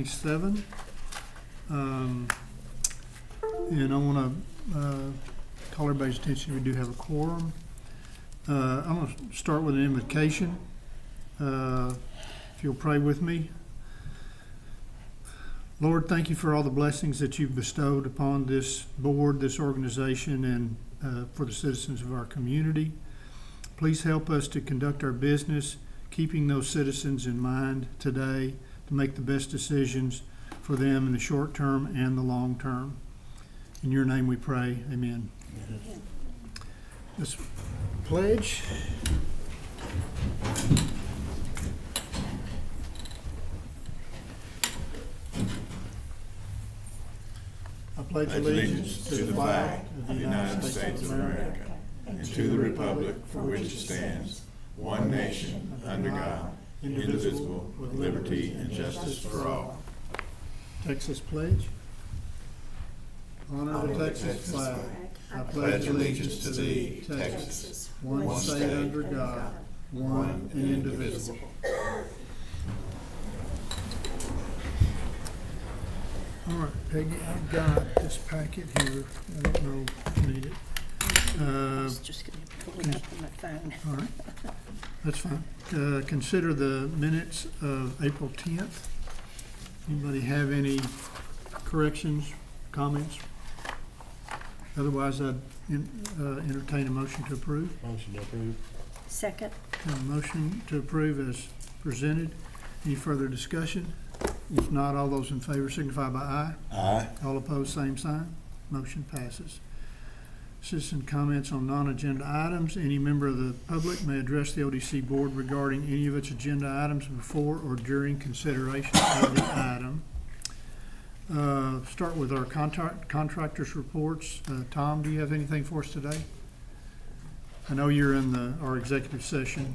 27. And I want to call everybody's attention, we do have a quorum. I'm going to start with an invocation. If you'll pray with me. Lord, thank you for all the blessings that you've bestowed upon this board, this organization, and for the citizens of our community. Please help us to conduct our business, keeping those citizens in mind today to make the best decisions for them in the short term and the long term. In your name we pray, amen. Just pledge. I pledge allegiance to the flag of the United States of America and to the republic for which it stands, one nation, under God, indivisible, with liberty and justice for all. Texas pledge. Honor the Texas flag. I pledge allegiance to thee, Texas, one state under God, one and indivisible. All right, Peggy, I've got this packet here. I don't know if you need it. I was just going to pull it up on my phone. All right, that's fine. Consider the minutes of April 10th. Anybody have any corrections, comments? Otherwise, I'd entertain a motion to approve. Motion to approve. Second. A motion to approve as presented. Any further discussion? If not, all those in favor signify by aye. Aye. All opposed, same sign. Motion passes. Citizen comments on non-agenda items. Any member of the public may address the ODC board regarding any of its agenda items before or during consideration of the item. Start with our contractors reports. Tom, do you have anything for us today? I know you're in our executive session.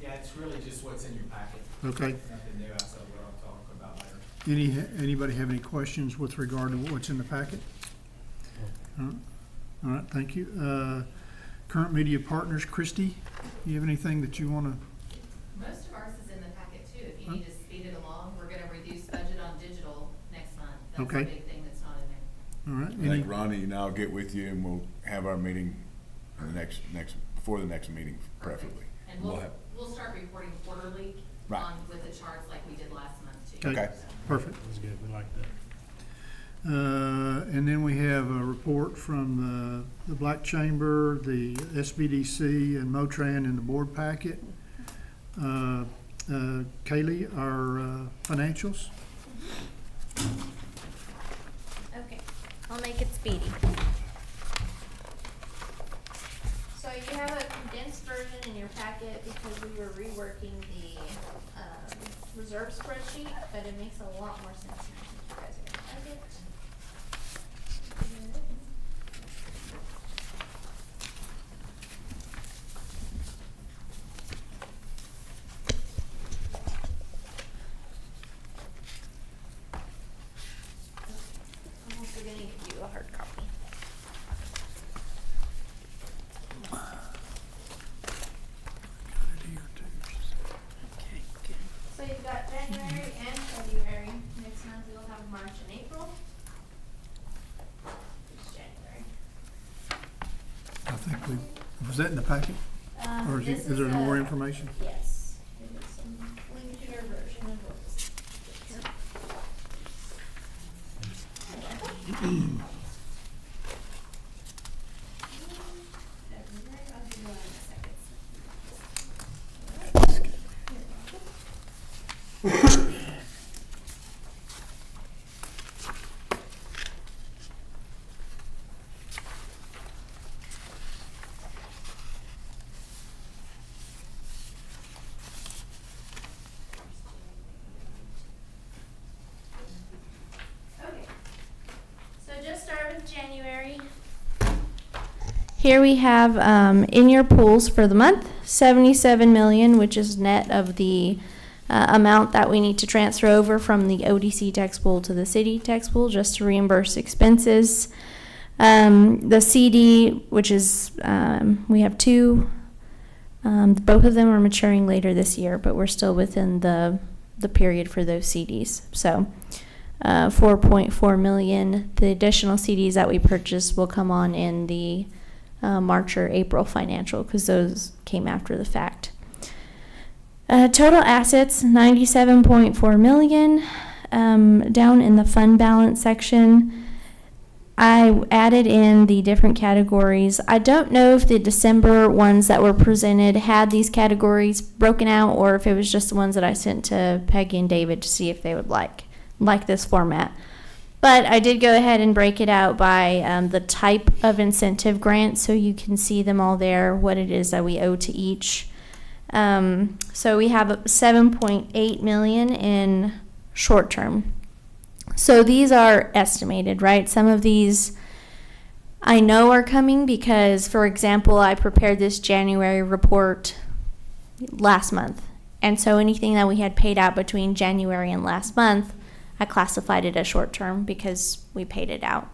Yeah, it's really just what's in your packet. Okay. Nothing new outside of what I'll talk about later. Anybody have any questions with regard to what's in the packet? All right, thank you. Current media partners, Christy, do you have anything that you want to? Most of ours is in the packet too. If you need to speed it along, we're gonna reduce budget on digital next month. That's Okay. a big thing that's not in there. All right. I think Ronnie and I'll get with you and we'll have our meeting in the before the next meeting, preferably. And we'll start reporting quarterly Right. with the charts like we did last month too. Okay. So. Perfect. That's good. We like that. And then we have a report from the Black Chamber, the SBDC, and Motran in the board packet. Kaylee, our financials. Okay, I'll make it speedy. So you have a condensed version in your packet because we were reworking the reserve spreadsheet, but it makes a lot more sense now since you guys are gonna like it. I'm also gonna give you a hard copy. Okay, good. So you've got January and February. Next month you'll have March and April. It's January. I think was that in the packet? Or This is there a- more information? Yes. It is some lengthier version of what's February, I'll do one in a second. Okay, so just start with January. Here we have in your pools for the month, 77 million, which is net of the amount that we need to transfer over from the ODC tax pool to the city tax pool just to reimburse expenses. The CD, which is, we have two, both of them are maturing later this year, but we're still within the the period for those CDs. So 4.4 million. The additional CDs that we purchased will come on in the March or April financial because those came after the fact. Total assets 97.4 million. Down in the fund balance section, I added in the different categories. I don't know if the December ones that were presented had these categories broken out or if it was just the ones that I sent to Peggy and David to see if they would like this format. But I did go ahead and break it out by the type of incentive grant so you can see them all there, what it is that we owe to each. So we have 7.8 million in short term. So these are estimated, right? Some of these I know are coming because, for example, I prepared this January report last month. And so anything that we had paid out between January and last month, I classified it as short term because we paid it out.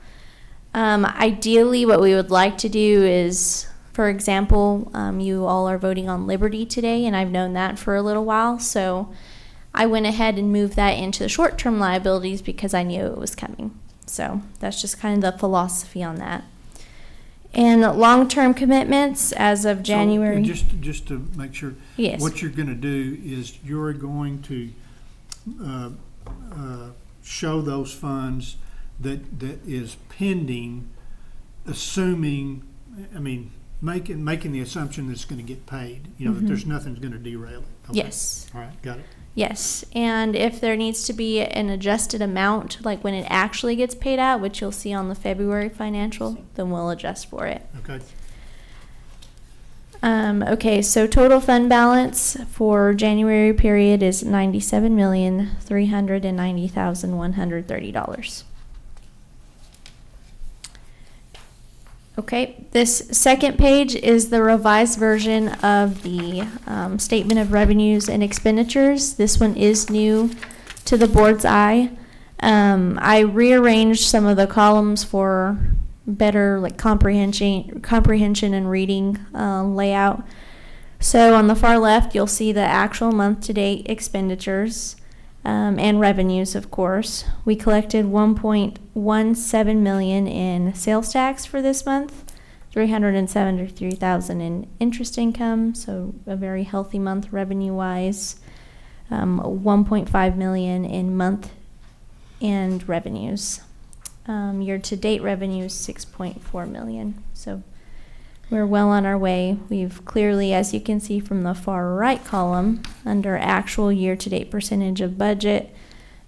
Ideally, what we would like to do is, for example, you all are voting on Liberty today, and I've known that for a little while. So I went ahead and moved that into the short-term liabilities because I knew it was coming. So that's just kind of the philosophy on that. And long-term commitments as of January. So, just to make sure, Yes. what you're going to do is you're going to show those funds that is pending, assuming, I mean, making the assumption that it's going to get paid. You know, that there's nothing's going to derail it. Okay. Yes. All right, got it. Yes, and if there needs to be an adjusted amount, like when it actually gets paid out, which you'll see on the February financial, then we'll adjust for it. Okay. Okay, so total fund balance for January period is $97,390,130. Okay, this second page is the revised version of the statement of revenues and expenditures. This one is new to the board's eye. I rearranged some of the columns for better like comprehension and reading layout. So on the far left, you'll see the actual month-to-date expenditures and revenues, of course. We collected $1.17 million in sales tax for this month, $373,000 in interest income, so a very healthy month revenue-wise. $1.5 million in month-end revenues. Year-to-date revenue is $6.4 million. So we're well on our way. We've clearly, as you can see from the far right column, under actual year-to-date percentage of budget,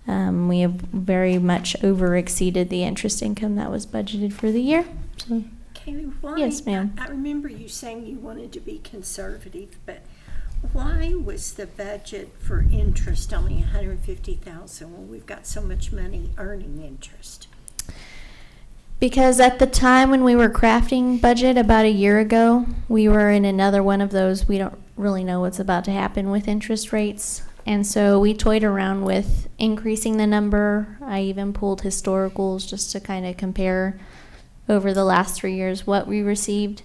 we have very much over-exceeded the interest income that was budgeted for the year. So, Kaylee, why? Yes, ma'am. I remember you saying you wanted to be conservative, but why was the budget for interest only $150,000 when we've got so much money earning interest? because at the time when we were crafting budget about a year ago, we were in another one of those, we don't really know what's about to happen with interest rates. And so we toyed around with increasing the number. I even pulled historicals just to kind of compare over the last 3 years what we received.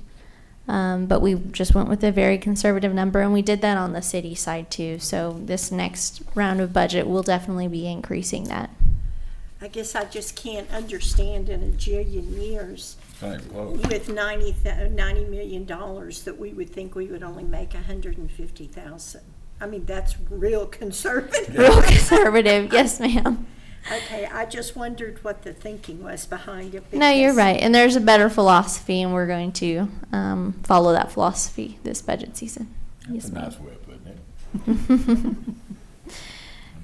But we just went with a very conservative number, and we did that on the city side too. So this next round of budget will definitely be increasing that. I guess I just can't understand in a jillion years with $90 million that we would think we would only make $150,000. I mean, that's real conservative. Real conservative, yes, ma'am. Okay, I just wondered what the thinking was behind it. No, you're because- right, and there's a better philosophy, and we're going to follow that philosophy this budget season. That's Yes, a ma'am. nice way of putting it. A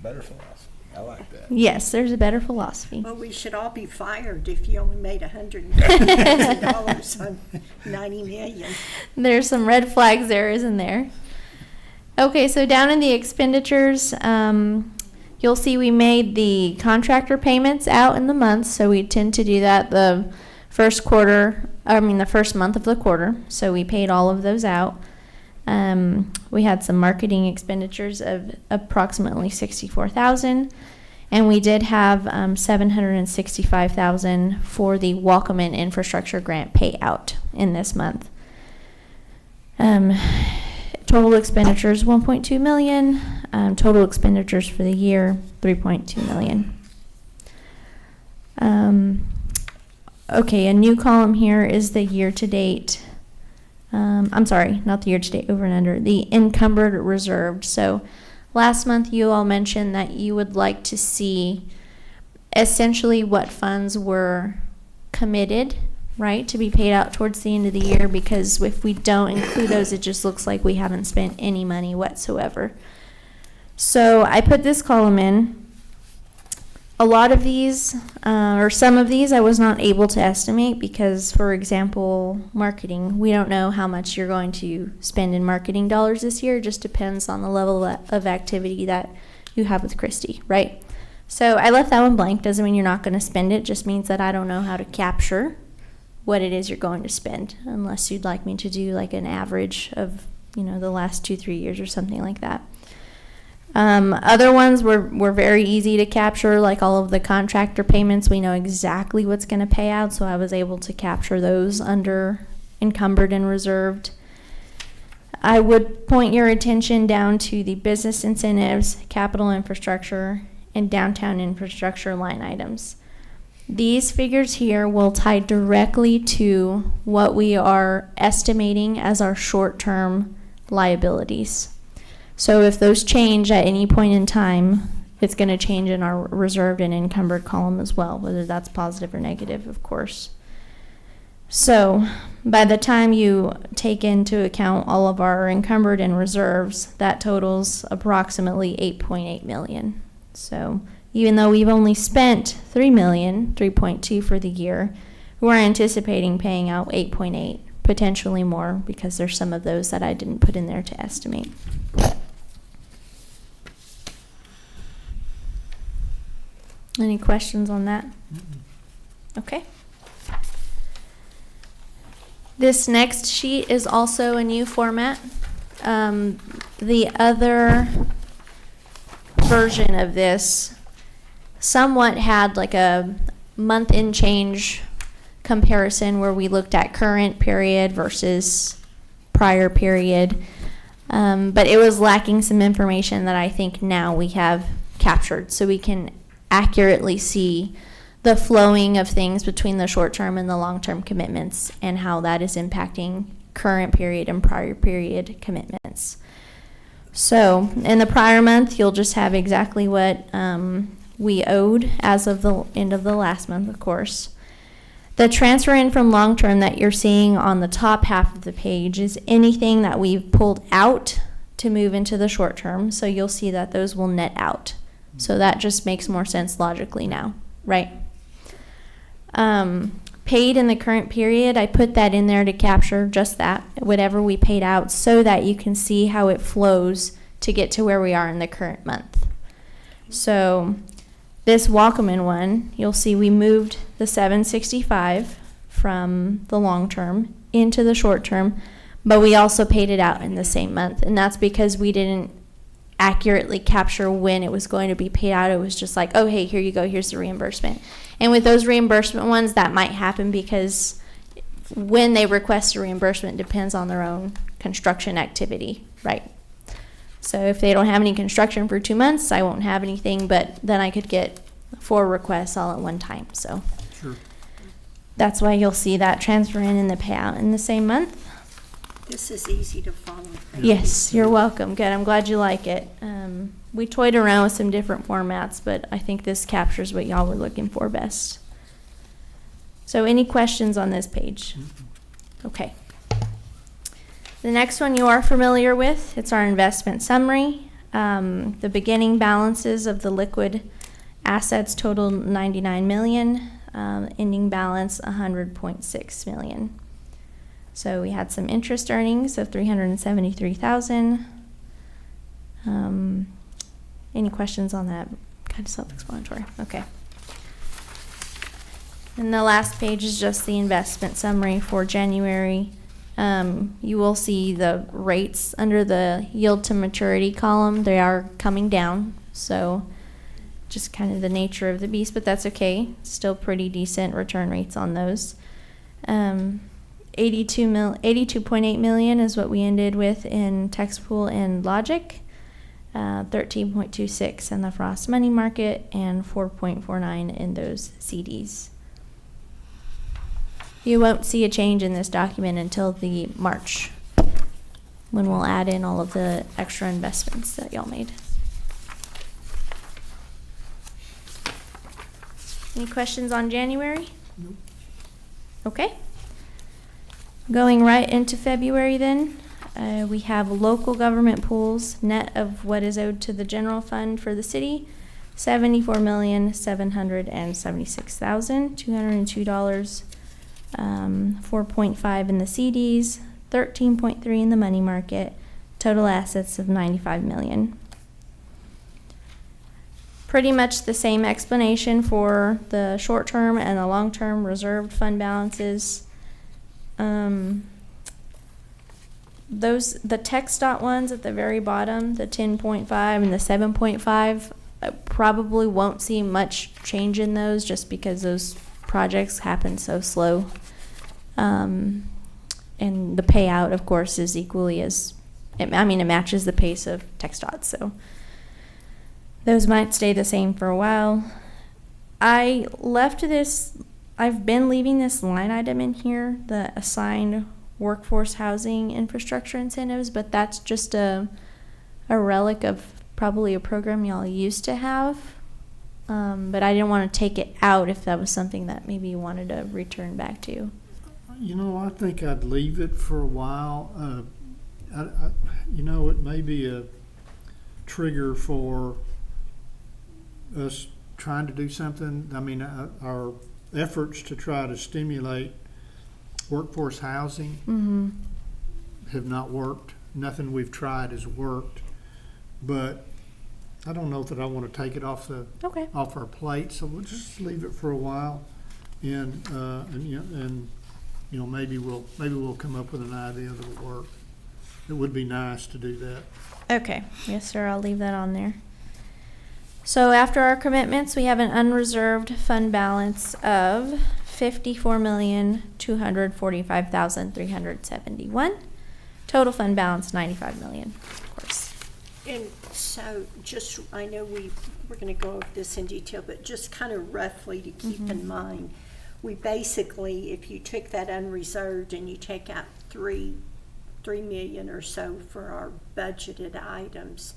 better philosophy. I like that. Yes, there's a better philosophy. Well, we should all be fired if you only made $150,000 on $90 million. There's some red flags there, isn't there? Okay, so down in the expenditures, you'll see we made the contractor payments out in the month, so we tend to do that the first month of the quarter, so we paid all of those out. We had some marketing expenditures of approximately $64,000, and we did have $765,000 for the Welcome In Infrastructure Grant payout in this month. Total expenditures $1.2 million. Total expenditures for the year, $3.2 million. Okay, a new column here is the year-to-date. I'm sorry, not the year-to-date, over and under, the encumbered reserved. So last month you all mentioned that you would like to see essentially what funds were committed, right, to be paid out towards the end of the year, because if we don't include those, it just looks like we haven't spent any money whatsoever. So I put this column in. A lot of these, or some of these, I was not able to estimate because, for example, marketing. We don't know how much you're going to spend in marketing dollars this year. It just depends on the level of activity that you have with Christy, right? So I left that one blank. Doesn't mean you're not going to spend it. Just means that I don't know how to capture what it is you're going to spend, unless you'd like me to do like an average of, the last 2-3 years or something like that. Other ones were very easy to capture, like all of the contractor payments. We know exactly what's going to pay out, so I was able to capture those under encumbered and reserved. I would point your attention down to the business incentives, capital infrastructure, and downtown infrastructure line items. These figures here will tie directly to what we are estimating as our short-term liabilities. So if those change at any point in time, it's going to change in our reserved and encumbered column as well, whether that's positive or negative, of course. So by the time you take into account all of our encumbered and reserves, that totals approximately $8.8 million. So even though we've only spent $3 million, 3.2 for the year, we're anticipating paying out 8.8, potentially more, because there's some of those that I didn't put in there to estimate. Any questions on that? Okay. This next sheet is also a new format. The other version of this somewhat had like a month-end change comparison where we looked at current period versus prior period. But it was lacking some information that I think now we have captured, so we can accurately see the flowing of things between the short-term and the long-term commitments and how that is impacting current period and prior period commitments. So in the prior month, you'll just have exactly what we owed as of the end of the last month, of course. The transfer in from long-term that you're seeing on the top half of the page is anything that we've pulled out to move into the short-term, so you'll see that those will net out. So that just makes more sense logically now, right? Paid in the current period, I put that in there to capture just that, whatever we paid out, so that you can see how it flows to get to where we are in the current month. So this Wackerman one, you'll see we moved the 765 from the long term into the short term, but we also paid it out in the same month, and that's because we didn't accurately capture when it was going to be paid out. It was just like, oh, hey, here you go, here's the reimbursement. And with those reimbursement ones, that might happen because when they request a reimbursement depends on their own construction activity, right? So if they don't have any construction for 2 months, I won't have anything, but then I could get 4 requests all at one time. So Sure. That's why you'll see that transfer in the payout in the same month. This is easy to follow. Thank Yes, you're welcome. Good. I'm glad you like it. We toyed around with some different formats, but I think this captures what y'all were looking for best. So any questions on this page? Okay. The next one you are familiar with. It's our investment summary. The beginning balances of the liquid assets total $99 million, ending balance $100.6 million. So we had some interest earnings of $373,000. Any questions on that? Kind of self-explanatory. Okay. And the last page is just the investment summary for January. You will see the rates under the yield to maturity column. They are coming down, so just kind of the nature of the beast, but that's okay. Still pretty decent return rates on those. 82.8 million is what we ended with in text pool and logic. 13.26 in the Frost money market, and 4.49 in those CDs. You won't see a change in this document until the March, when we'll add in all of the extra investments that y'all made. Any questions on January? Nope. Okay. Going right into February then, we have local government pools, net of what is owed to the general fund for the city, $74,776,202. 4.5 in the CDs, 13.3 in the money market, total assets of 95 million. Pretty much the same explanation for the short-term and the long-term reserved fund balances. The text dot ones at the very bottom, the 10.5 and the 7.5, probably won't see much change in those just because those projects happen so slow. And the payout, of course, is equally as, it matches the pace of text dots, so those might stay the same for a while. I've been leaving this line item in here, the assigned workforce housing infrastructure incentives, but that's just a relic of probably a program y'all used to have. But I didn't want to take it out if that was something that maybe you wanted to return back to. I think I'd leave it for a while. It may be a trigger for us trying to do something. Our efforts to try to stimulate workforce housing have not worked. Nothing we've tried has worked. But I don't know that I want to take it off our plate, so we'll just leave it for a while, and maybe we'll come up with an idea that'll work. It would be nice to do that. Okay, yes, sir. I'll leave that on there. So after our commitments, we have an unreserved fund balance of $54,245,371. Total fund balance $95 million, of course. And so I know we're going to go over this in detail, but just kind of roughly to keep in mind, we basically, if you took that unreserved and you take out $3 million or so for our budgeted items,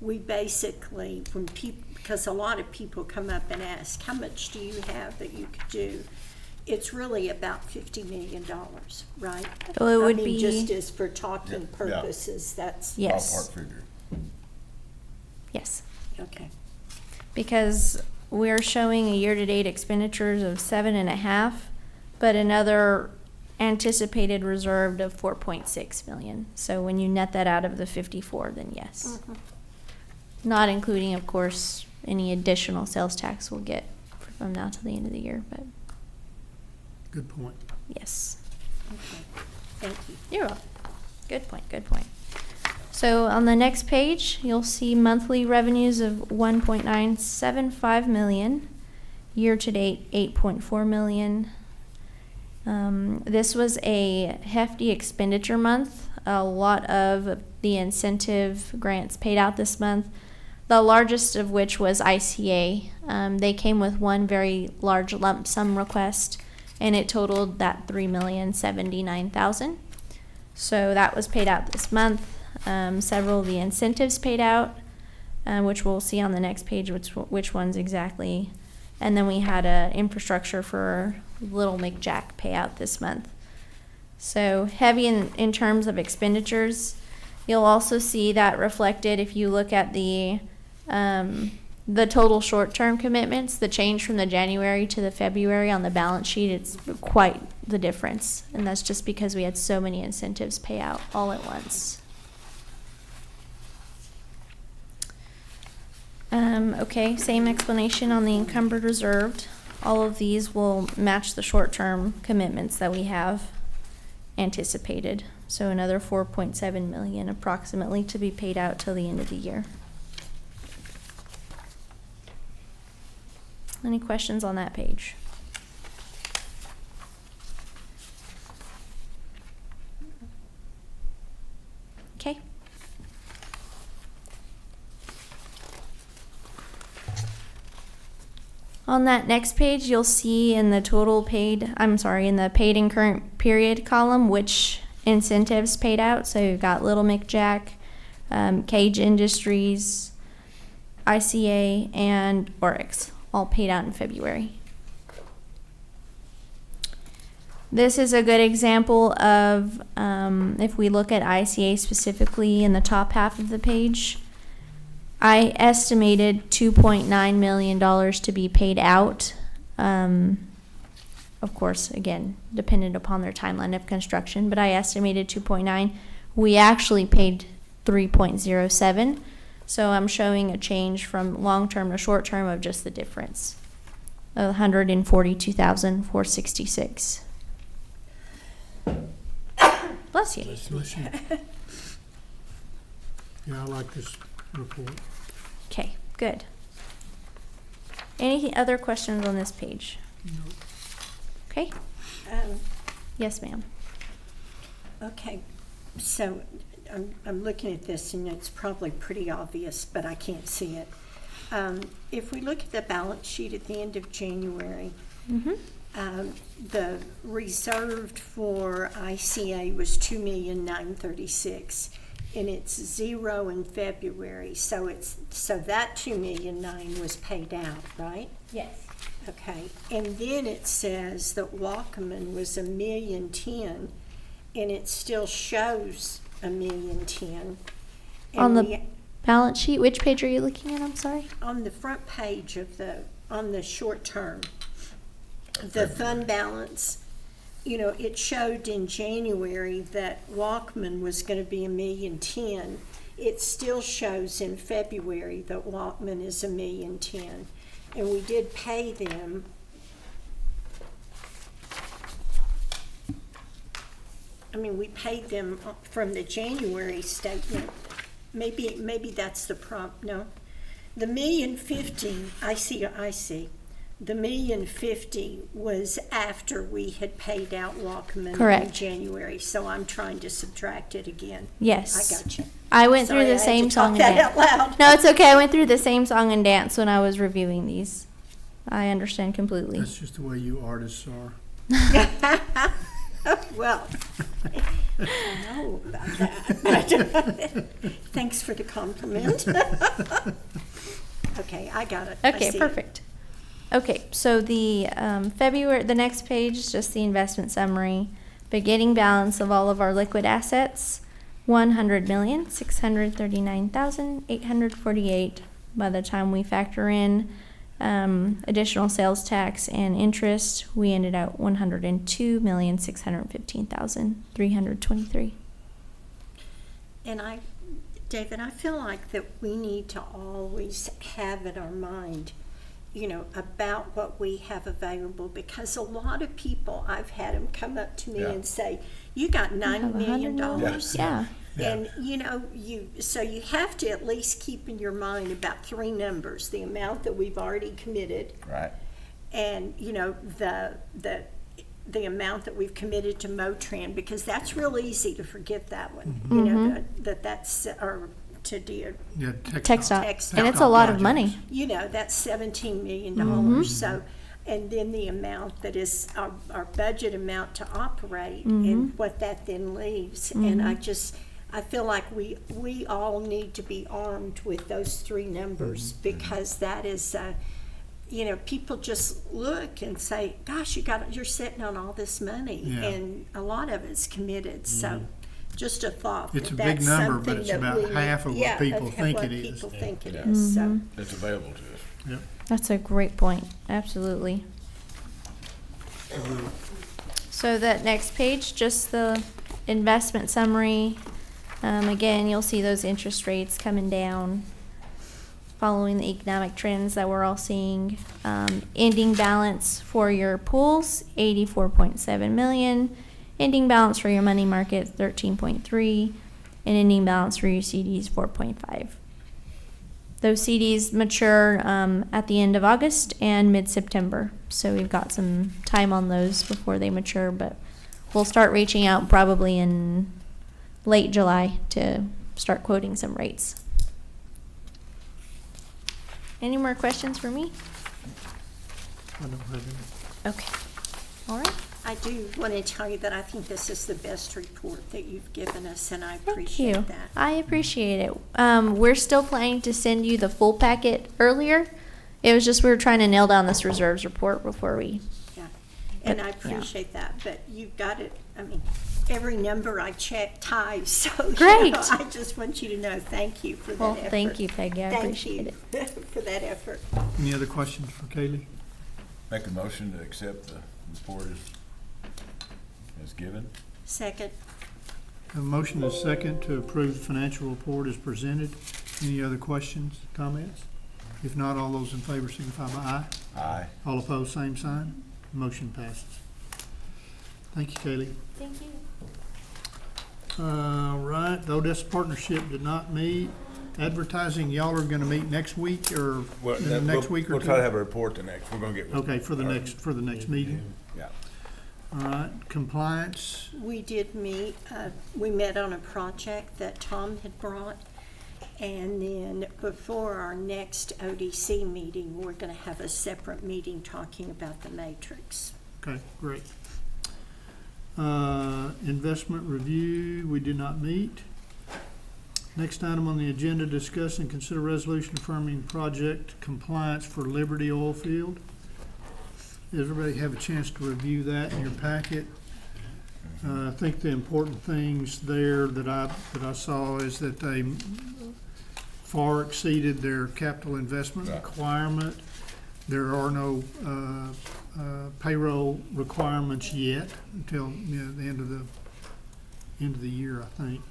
we basically, because a lot of people come up and ask, how much do you have that you could do? It's really about $50 million, right? Well, it would be just as for talking purposes, that's. Yes. Ballpark figure. Yes. Okay. Because we're showing a year-to-date expenditures of 7.5, but another anticipated reserved of 4.6 million. So when you net that out of the 54, then yes. Not including, of course, any additional sales tax we'll get from now till the end of the year, but Good point. yes. Okay. Thank you. You're welcome. Good point, good point. So on the next page, you'll see monthly revenues of 1.975 million, year-to-date 8.4 million. This was a hefty expenditure month. A lot of the incentive grants paid out this month, the largest of which was ICA. They came with one very large lump sum request, and it totaled that $3,079,000. So that was paid out this month. Several of the incentives paid out, which we'll see on the next page which ones exactly. And then we had a infrastructure for Little McJack payout this month. So heavy in terms of expenditures. You'll also see that reflected if you look at the total short-term commitments, the change from the January to the February on the balance sheet. It's quite the difference, and that's just because we had so many incentives pay out all at once. Okay, same explanation on the encumbered reserved. All of these will match the short-term commitments that we have anticipated. So another 4.7 million approximately to be paid out till the end of the year. Any questions on that page? Okay. On that next page, you'll see in the in the paid and current period column, which incentives paid out. So you've got Little McJack, Cage Industries, ICA, and Oryx, all paid out in February. This is a good example of, if we look at ICA specifically in the top half of the page, I estimated $2.9 million to be paid out. Of course, again, dependent upon their timeline of construction, but I estimated 2.9. We actually paid 3.07. So I'm showing a change from long-term to short-term of just the difference, 142,466. Bless you. Bless you. Yeah, I like this report. Okay, good. Any other questions on this page? Nope. Okay. Yes, ma'am. Okay, so I'm looking at this and it's probably pretty obvious, but I can't see it. If we look at the balance sheet at the end of January, the reserved for ICA was $2,936,000, and it's zero in February. So that $2,009,000 was paid out, right? Yes. Okay, and then it says that Walkman was $1,010,000, and it still shows $1,010,000. On the balance sheet, which page are you looking at? I'm sorry. On the front page of on the short term, the fund balance, it showed in January that Walkman was going to be $1,010,000. It still shows in February that Walkman is $1,010,000, and we did pay them. We paid them from the January statement. Maybe that's the prompt. No, the $1,050,000. I see. The $1,050,000 was after we had paid out Walkman in January. So I'm trying to subtract it again. Yes. I got you. I went through the same song and dance. Out loud. No, it's okay. I went through the same song and dance when I was reviewing these. I understand completely. That's just the way you artists are. Well, I know about that. Thanks for the compliment. Okay, I got it. Okay, perfect. Okay, so the the next page is just the investment summary. Beginning balance of all of our liquid assets, $100,639,848. By the time we factor in additional sales tax and interest, we ended out $102,615,323. And David, I feel like that we need to always have in our mind, about what we have available, because a lot of people, I've had them come up to me and say, "You got $9 million." Yeah. And you have to at least keep in your mind about three numbers: the amount that we've already committed, Right. and the amount that we've committed to Motran, because that's real easy to forget that one. That's or to do. Yeah, Textile. Textile. And it's a lot of money. That's $17 million. So, and then the amount that is our budget amount to operate, and what that then leaves. And I feel like we all need to be armed with those three numbers, because that is, people just look and say, "Gosh, you're sitting on all this money," and a lot of it's committed. So, just a thought. It's a big number, but it's about half of what people think it is. People think it is. So. It's available to us. Yep. That's a great point. Absolutely. So that next page, just the investment summary. Again, you'll see those interest rates coming down, following the economic trends that we're all seeing. Ending balance for your pools, $84.7 million. Ending balance for your money market, 13.3, and ending balance for your CDs, 4.5. Those CDs mature at the end of August and mid-September, so we've got some time on those before they mature, but we'll start reaching out probably in late July to start quoting some rates. Any more questions for me? I don't have any. Okay. All right. I do want to tell you that I think this is the best report that you've given us, and I Thank appreciate you. that. I appreciate it. We're still planning to send you the full packet earlier. It was just we were trying to nail down this reserves report before we. Yeah, and But, I yeah. appreciate that, but you've got it, I mean, every number I check ties, so. Great. I just want you to know, thank you for that Well, effort. thank you, Peggy. I appreciate it. Thank you for that effort. Any other questions for Kaylee? Make a motion to accept the report as given. Second, Have a motion and a second to approve the financial report as presented. Any other questions, comments? If not, all those in favor signify by aye. Aye. All opposed, same sign. Motion passes. Thank you, Kaylee. Thank you. Right, the Odessa partnership did not meet. Advertising, y'all are gonna meet next week or in the next week or two? We'll try to have a report the next, we're gonna get. Okay, for the next meeting. Yeah. All right, compliance, we did meet, we met on a project that Tom had brought, and then before our next ODC meeting, we're gonna have a separate meeting talking about the matrix. okay, great. Investment review, we did not meet. Next item on the agenda, discuss and consider resolution affirming project compliance for Liberty Oil Field. Does everybody have a chance to review that in your packet? I think the important things there that I saw is that they far exceeded their capital investment Right. requirement. There are no payroll requirements yet until, the end of the year, I think.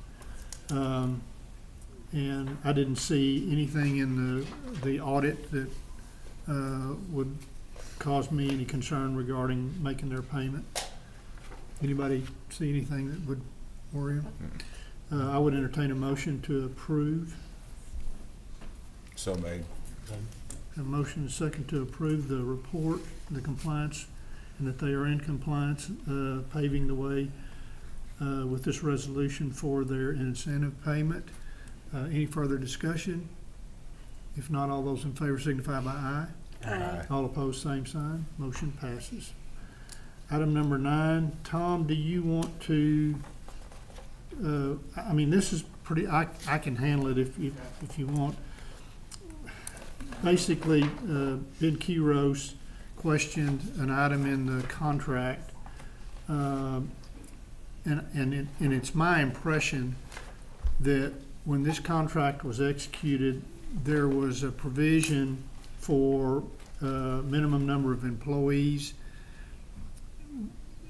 And I didn't see anything in the audit that would cause me any concern regarding making their payment. Anybody see anything that would worry them? I would entertain a motion to approve. So made. A motion and a second to approve the report, the compliance, and that they are in compliance, paving the way with this resolution for their incentive payment. Any further discussion? If not, all those in favor signify by aye. Aye. All opposed, same sign. Motion passes. Item number 9, Tom, do you want to, I mean, this is pretty, I can handle it if you want. Basically, Ben Quiros questioned an item in the contract, and it's my impression that when this contract was executed, there was a provision for minimum number of employees.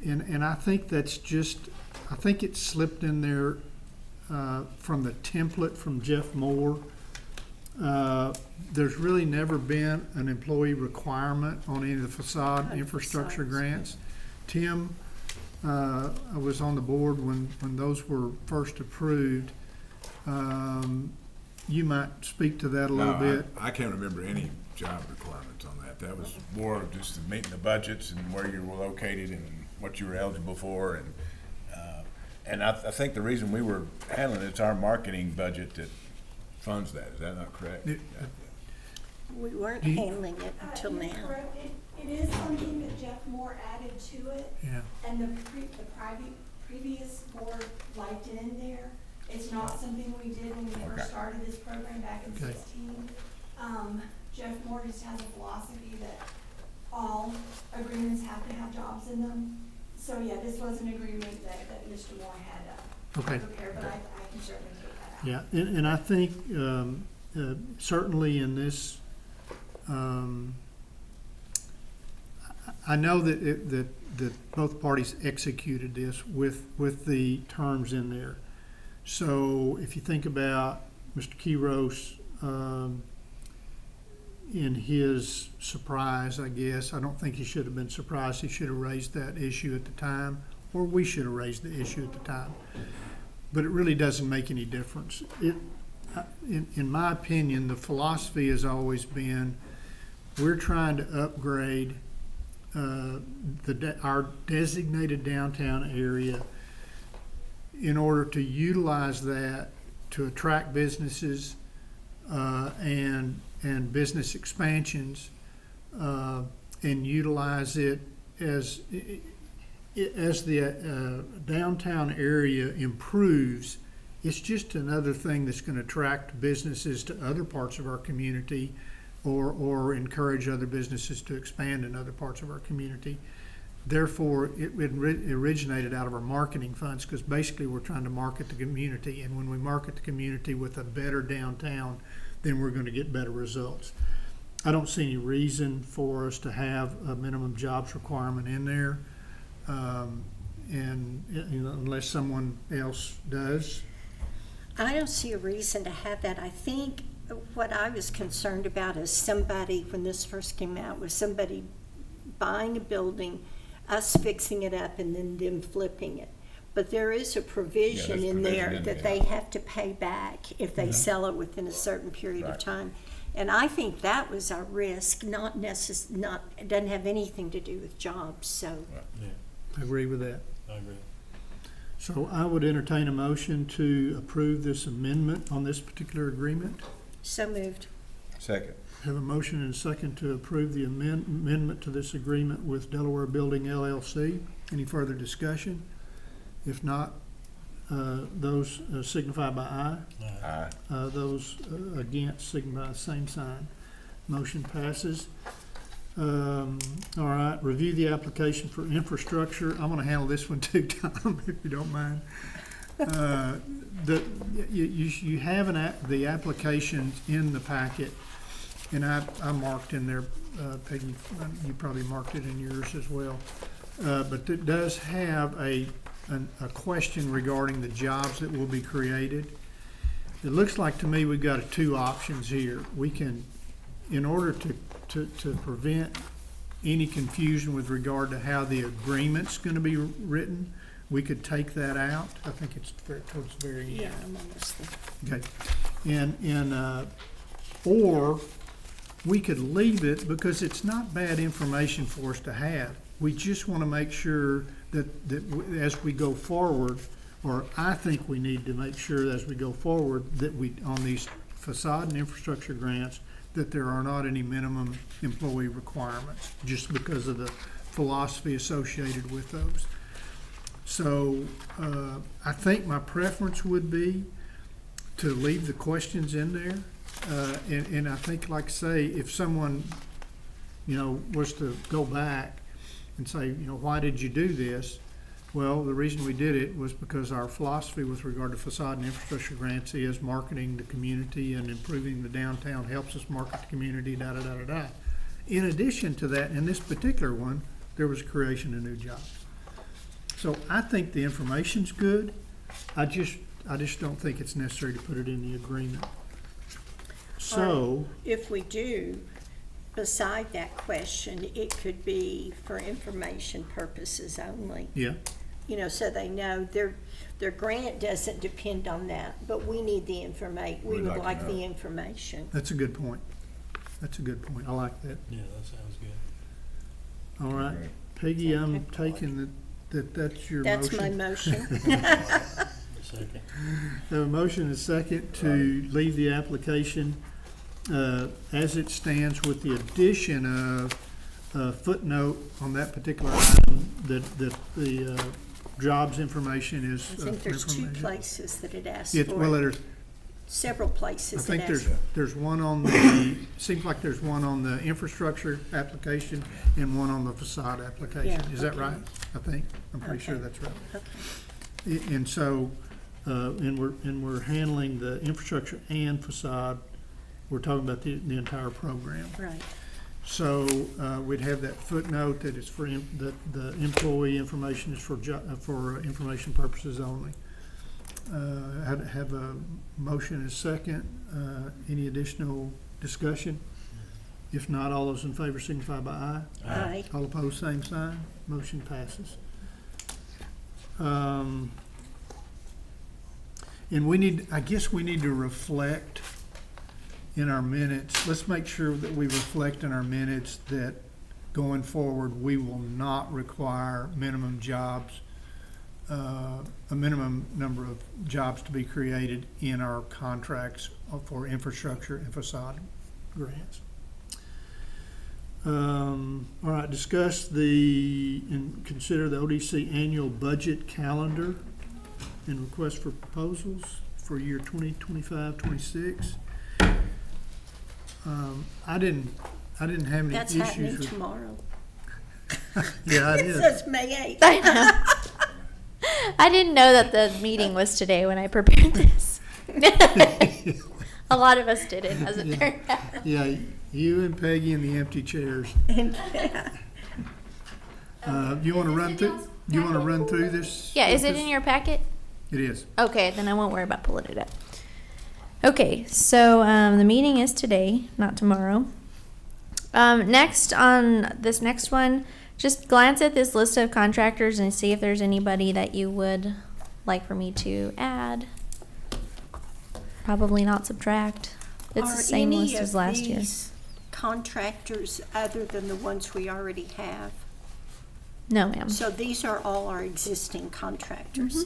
And I think that's just, I think it slipped in there from the template from Jeff Moore. There's really never been an employee requirement on any of the facade infrastructure grants. Tim, I was on the board when those were first approved. You might speak to that a little bit. I can't remember any job requirements on that. That was more of just meeting the budgets and where you were located and what you were eligible for. And I think the reason we were handling it's our marketing budget that funds that. Is that not correct? We weren't handling it until You're now. correct. It is something that Jeff Moore added to it, Yeah. and the previous board liked it in there. It's not something we did when we Okay. first started this program back in Okay. 16. Jeff Moore just has a philosophy that all agreements have to have jobs in them. So yeah, this was an agreement that Mr. Moore had Okay. prepared, but I can certainly take that out. Yeah, and I think certainly in this, I know that both parties executed this with the terms in there. So if you think about Mr. Quiros, in his surprise, I guess, I don't think he should have been surprised. He should have raised that issue at the time, or we should have raised the issue at the time. But it really doesn't make any difference. In my opinion, the philosophy has always been, we're trying to upgrade our designated downtown area in order to utilize that to attract businesses and business expansions and utilize it as the downtown area improves. It's just another thing that's going to attract businesses to other parts of our community, or encourage other businesses to expand in other parts of our community. Therefore, it originated out of our marketing funds, because basically we're trying to market the community, and when we market the community with a better downtown, then we're going to get better results. I don't see any reason for us to have a minimum jobs requirement in there, and unless someone else does. I don't see a reason to have that. I think what I was concerned about is somebody, when this first came out, was somebody buying a building, us fixing it up, and then them flipping it. But there is a provision in there that they have to pay back if they sell it within a certain period of time. And I think that was our risk, it doesn't have anything to do with jobs, so. I agree with that. I agree. So I would entertain a motion to approve this amendment on this particular agreement. So moved. Second. Have a motion and a second to approve the amendment to this agreement with Delaware Building LLC. Any further discussion? If not, those signify by aye. Aye. Those against signify by same sign. Motion passes. All right, review the application for infrastructure. I'm gonna handle this one too, Tom, if you don't mind. You have the application in the packet, and I marked in there, Peggy, you probably marked it in yours as well. But it does have a question regarding the jobs that will be created. It looks like to me we've got two options here. We can, in order to prevent any confusion with regard to how the agreement's gonna be written, we could take that out. I think it's towards the very end. Yeah, I'm almost there. Okay, or we could leave it, because it's not bad information for us to have. We just want to make sure that as we go forward, or I think we need to make sure as we go forward, that we, on these facade and infrastructure grants, that there are not any minimum employee requirements, just because of the philosophy associated with those. So I think my preference would be to leave the questions in there. And I think, like I say, if someone, was to go back and say, why did you do this? Well, the reason we did it was because our philosophy with regard to facade and infrastructure grants is marketing the community and improving the downtown helps us market the community, da-da-da-da-da. In addition to that, in this particular one, there was creation of new jobs. So I think the information's good. I just don't think it's necessary to put it in the agreement. So, If we do, beside that question, it could be for information purposes only. yeah, So they know their grant doesn't depend on that, but we need the information. We We'd would like to like know. the information. that's a good point. That's a good point. I like that. Yeah, that sounds good. All right. Okay. Peggy, I'm taking that's your motion. That's my motion. Second. Have a motion and a second to leave the application as it stands, with the addition of a footnote on that particular item that the jobs information is. I think there's two information. places that it asks Well, for, there's, several I places that think ask. there's one on the, seems like there's one on the infrastructure application and one on the facade application. Yeah, Is that okay. right? I think. I'm pretty sure Okay. that's right. Okay. And so, and we're handling the infrastructure and facade. We're talking about the entire program. Right. So, we'd have that footnote that it's for, that the employee information is for information purposes only. Have a motion and a second. Any additional discussion? If not, all those in favor signify by aye. Aye. All opposed, same sign. Motion passes. And I guess we need to reflect in our minutes. Let's make sure that we reflect in our minutes that going forward, we will not require minimum jobs, a minimum number of jobs to be created in our contracts for infrastructure and facade grants. All right, discuss and consider the ODC annual budget calendar and request for proposals for year 2025-26. I didn't have any That's issues happening with. tomorrow. Yeah, it It is. says May 8th. I know. I didn't know that the meeting was today when I prepared this. A lot of us didn't, as it turned out. Yeah, you and Peggy in the empty chairs. You want to run through? You want to run through this? Yeah, is it in your packet? It is. Okay, then I won't worry about pulling it up. Okay, so the meeting is today, not tomorrow. Next on this next one, just glance at this list of contractors and see if there's anybody that you would like for me to add. Probably not subtract. It's the same list as last year. Are any of these contractors other than the ones we already have? No, ma'am. So these are all our existing contractors?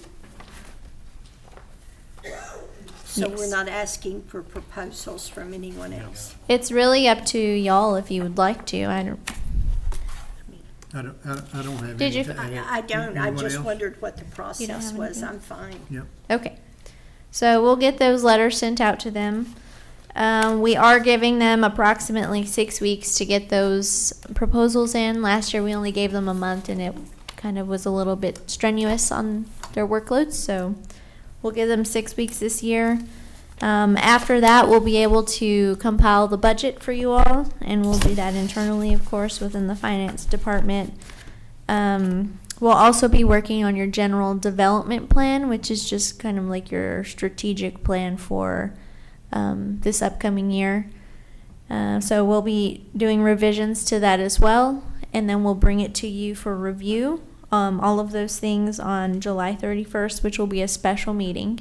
So we're Yes. not asking for proposals from anyone else? It's really up to y'all if you would like to. I don't. I don't have Did any you- to add. I don't, I Anyone just else? wondered what the You don't process have was. anything? I'm fine. Yep. Okay. So we'll get those letters sent out to them. We are giving them approximately 6 weeks to get those proposals in. Last year we only gave them a month and it kind of was a little bit strenuous on their workloads. So we'll give them 6 weeks this year. After that, we'll be able to compile the budget for you all, and we'll do that internally, of course, within the finance department. We'll also be working on your general development plan, which is just kind of like your strategic plan for this upcoming year. So we'll be doing revisions to that as well, and then we'll bring it to you for review. All of those things on July 31st, which will be a special meeting.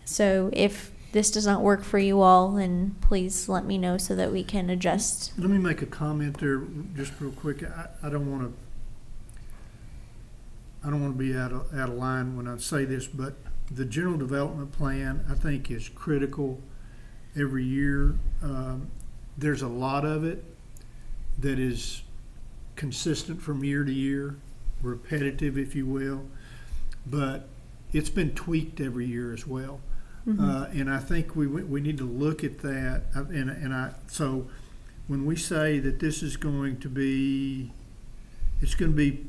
So if this does not work for you all, then please let me know so that we can adjust. Let me make a comment there just real quick. I don't want to be out of line when I say this, but the general development plan, I think, is critical every year. There's a lot of it that is consistent from year to year, repetitive, if you will, but it's been tweaked every year as well. And I think we need to look at that. So when we say that this is going to be, it's going to be,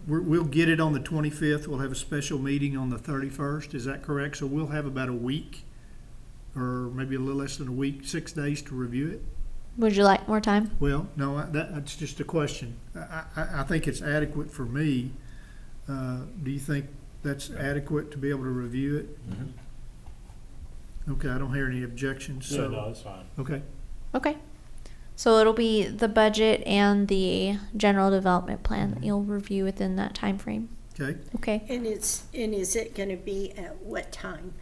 we'll get it on the 25th. We'll have a special meeting on the 31st. Is that correct? So we'll have about a week, or maybe a little less than a week, 6 days to review it. Would you like more time? Well, no, that's just a question. I think it's adequate for me. Do you think that's adequate to be able to review it? Okay, I don't hear any objections, Yeah, so, no, that's fine. okay. Okay. So it'll be the budget and the general development plan that you'll review within that time frame. Okay, Okay. And is it gonna be at what time?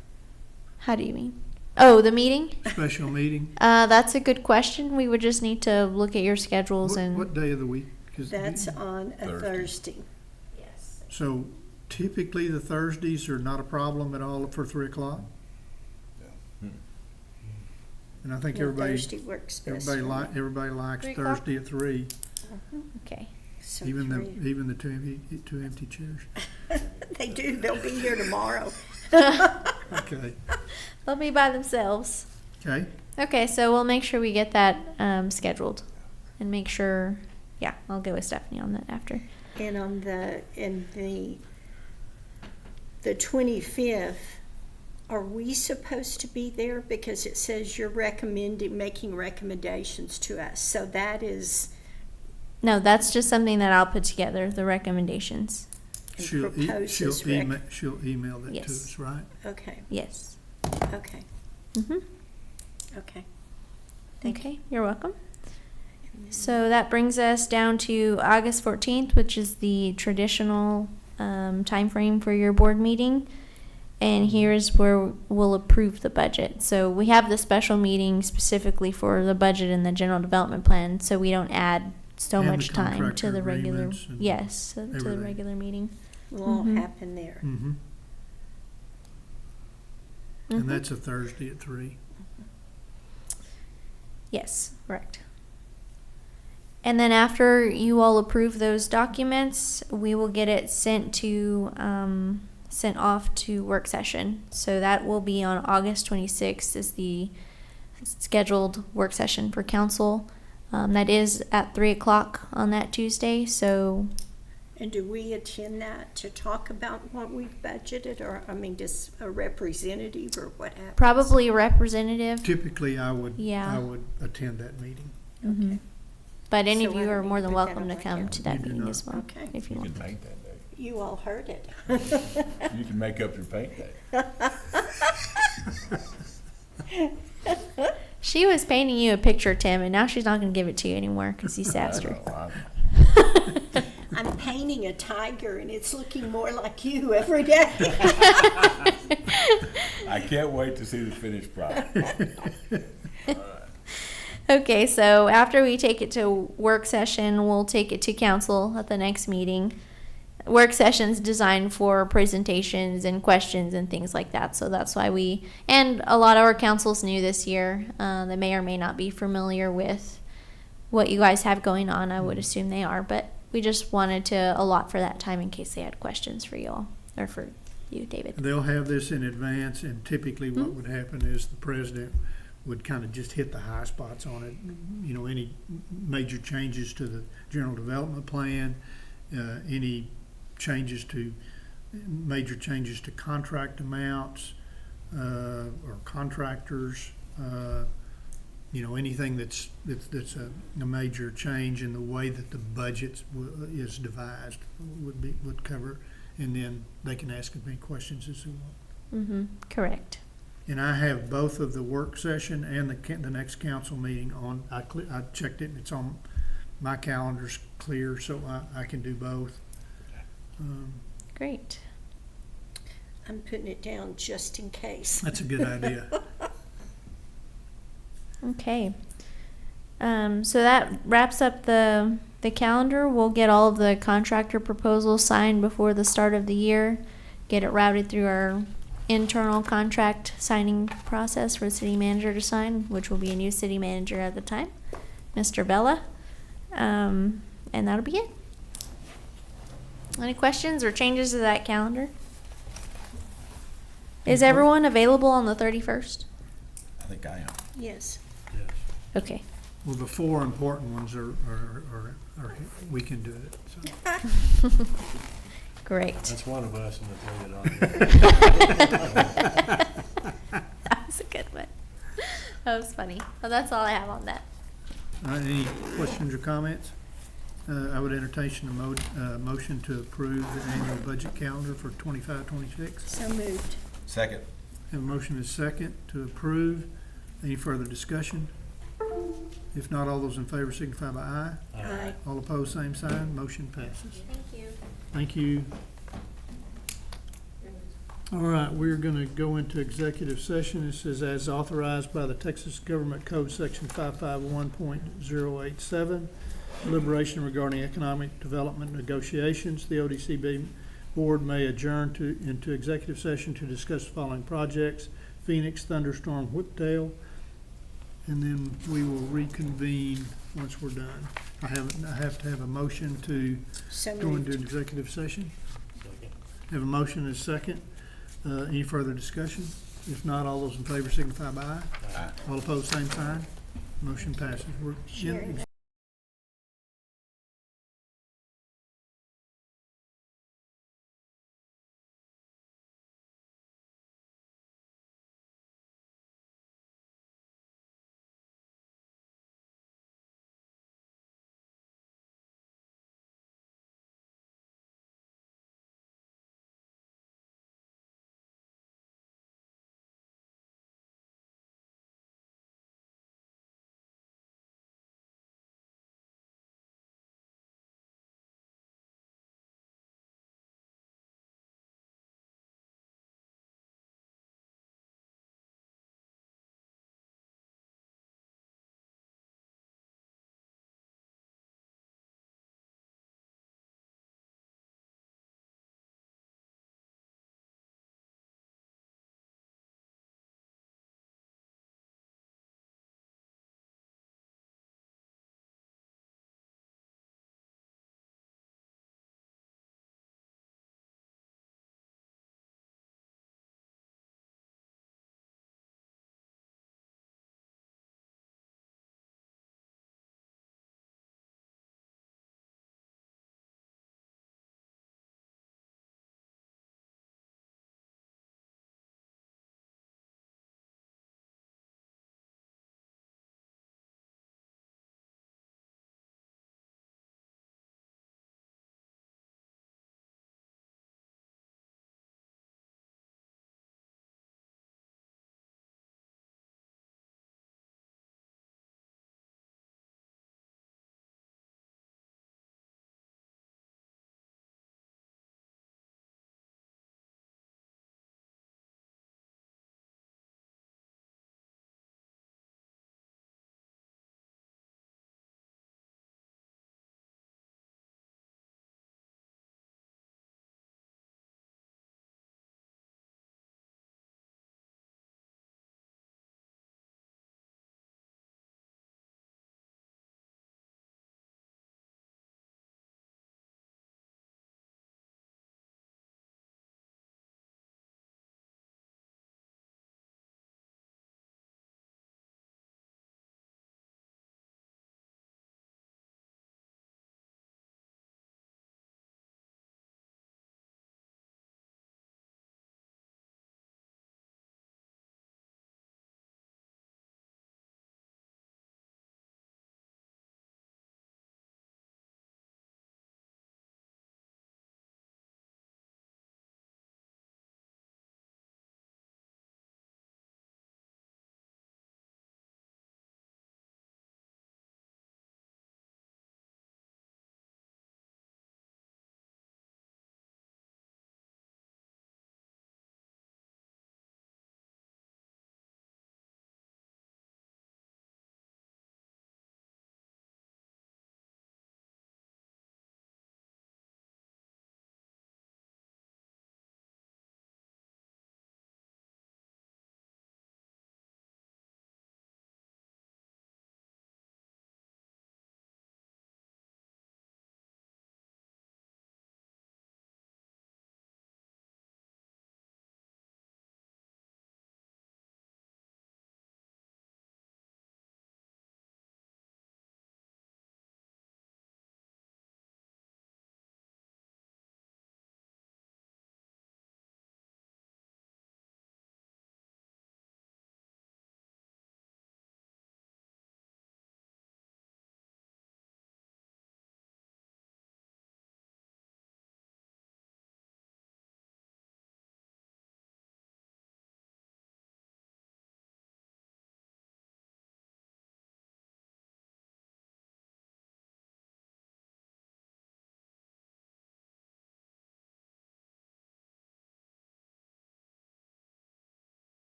How do you mean? Oh, the meeting? special meeting. That's a good question. We would just need to look at your schedules What and day of the week? 'Cause That's on a Thursday. Thursday. Yes. So typically the Thursdays are not a problem at all for 3 o'clock? And I think No, everybody Thursday works best for me. everybody likes 3 o'clock? Thursday at 3, okay. So even three. the two empty chairs. They do, they'll be here tomorrow. Okay, They'll be by themselves. okay, Okay, so we'll make sure we get that scheduled and make sure. Yeah, I'll go with Stephanie on that after. And on the 25th, are we supposed to be there? Because it says you're making recommendations to us. So that is, No, that's just something that I'll put together, the recommendations. and she'll proposes she'll email that to Yes. us, right? Okay, Yes. okay, Mm-hmm. okay. Thank Okay, you're welcome. So that brings us down to August 14th, which is the traditional time frame for your board meeting. And here's where we'll approve the budget. So we have the special meeting specifically for the budget and the general development plan, so we don't add so And the much time to contractor the regular. agreements and Yes, to the everything. regular meeting. Will all Mhm. happen there. Mm-hmm. Mhm. And that's a Thursday at 3. Yes, correct. And then after you all approve those documents, we will get it sent off to work session. So that will be on August 26th is the scheduled work session for council. That is at 3:00 on that Tuesday. So And do we attend that to talk about what we've budgeted, or, I mean, just a representative, or what happens? probably a representative. Typically, I would Yeah. attend that meeting. Mhm. But any So of I you don't are need more to than put that welcome on to my come calendar. to that You do meeting not. as well, Okay. if you You want. can paint that day. You all heard it. You can make up your paint day. She was painting you a picture, Tim, and now she's not going to give it to you anymore because you sassed her. I'm painting a tiger, and it's looking more like you every day. I can't wait to see the finished product. Okay, so after we take it to work session, we'll take it to council at the next meeting. Work session's designed for presentations and questions and things like that. So that's why and a lot of our council's new this year. They may or may not be familiar with what you guys have going on. I would assume they are, but we just wanted to allot for that time in case they had questions for you all, or for you, David. They'll have this in advance, and typically what would happen is the president would kind of just hit the high spots on it. You know, any major changes to the general development plan, any major changes to contract amounts, or contractors, you know, anything that's a major change in the way that the budget is devised would cover, and then they can ask as many questions as they want. Mm-hmm. Correct. And I have both of the work session and the next council meeting on. I checked it, and it's on my calendar's clear, so I can do both. Great. I'm putting it down just in case. That's a good idea. Okay. So that wraps up the calendar. We'll get all of the contractor proposals signed before the start of the year, get it routed through our internal contract signing process for the city manager to sign, which will be a new city manager at the time, Mr. Bella. And that'll be it. Any questions or changes to that calendar? Is everyone available on the 31st? I think I am. Yes. Yes. Okay. Well, the four important ones are we can do it. So. Great. That's one of us in the three that That was a good one. That was funny. Well, that's all I have on that. Any questions or comments? I would entertain a motion to approve the annual budget calendar for 25-26. So moved. Second. Have a motion is second to approve. Any further discussion? If not, all those in favor signify by aye. Aye. All opposed, same sign. Motion passes. Thank you. Thank you. All right, we're going to go into executive session. This is as authorized by the Texas Government Code, Section 551.087, deliberation regarding economic development negotiations. The ODCB Board may adjourn into executive session to discuss the following projects: Phoenix, Thunderstorm, Whiptail, and then we will reconvene once we're done. I have to have a motion to So go into moved. executive session. Second. Have a motion and a second. Any further discussion? If not, all those in favor signify by aye. Aye. All opposed, same sign. Motion passes. We're Sharing in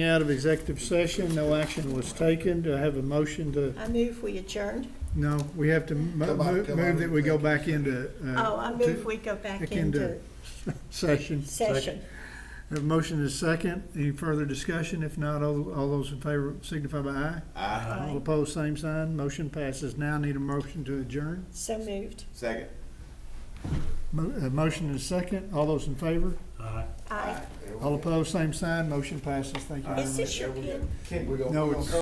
Out of executive session, no action was taken. Do I have a motion to, I move we adjourned. no, we have to move that we go back into. Oh, I move we go back into Session. session. Have a motion is second. Any further discussion? If not, all those in favor signify by aye. Aye. All opposed, same sign. Motion passes. Now need a motion to adjourn. So moved. Second. Motion is second. All those in favor? Aye. All opposed, same sign. Motion passes. Thank you very Is much. this your pen? Ken, we No, it's